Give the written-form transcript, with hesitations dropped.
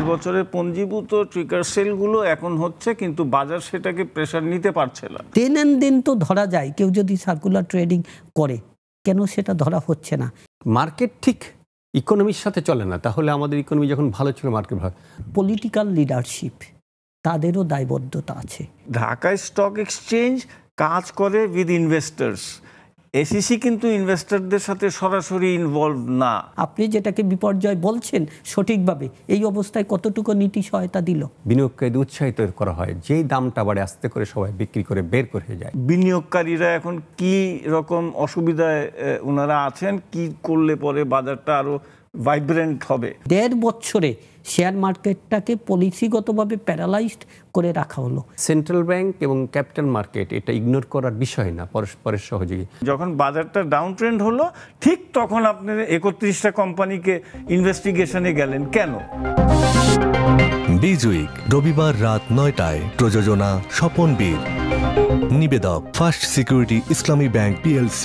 30 বছরের পঞ্জীভূত ট্রিগার সেলগুলো এখন হচ্ছে, কিন্তু বাজার সেটাকে প্রেসার নিতে পারছে না। দিন তো ধরা যায়, কেউ যদি সার্কুলার ট্রেডিং করে, কেন সেটা ধরা হচ্ছে না? মার্কেট ঠিক ইকোনমির সাথে চলে না, তাহলে আমাদের ইকোনমি যখন ভালো ছিল মার্কেট ভালো। পলিটিক্যাল লিডারশিপ, তাদেরও দায়বদ্ধতা আছে। ঢাকা স্টক এক্সচেঞ্জ কাজ করে উইথ ইনভেস্টার্স, এসিসি কিন্তু ইনভেস্টরদের সাথে সরাসরি ইনভলভ না। আপনি যেটাকে বিপর্যয় বলছেন সঠিকভাবে, এই অবস্থায় কতটুকু নীতি সহায়তা দিল? বিনিয়োগকারীদের উৎসাহিত করা হয়, যেই দামটা বাড়ে আস্তে করে সবাই বিক্রি করে বের করে যায়। বিনিয়োগকারীরা এখন কি রকম অসুবিধায় ওনারা আছেন, কি করলে পরে বাজারটা আরো ভাইব্রেন্ট হবে? 1.5 বছরে শেয়ার মার্কেটটাকে পলিসিগতভাবে প্যারালাইজড করে রাখা হলো। সেন্ট্রাল ব্যাংক এবং ক্যাপিটাল মার্কেট এটা ইগনোর করার বিষয় না, পরস্পরের সহযোগী। যখন বাজারটা ডাউন ট্রেন্ড হলো, ঠিক তখন আপনি 31টা কোম্পানিকে ইনভেস্টিগেশনে গেলেন কেন? বিজউইক রবিবার রাত 9টায়, প্রযোজনা স্বপন বীর, নিবেদক ফার্স্ট সিকিউরিটি ইসলামী ব্যাংক PLC।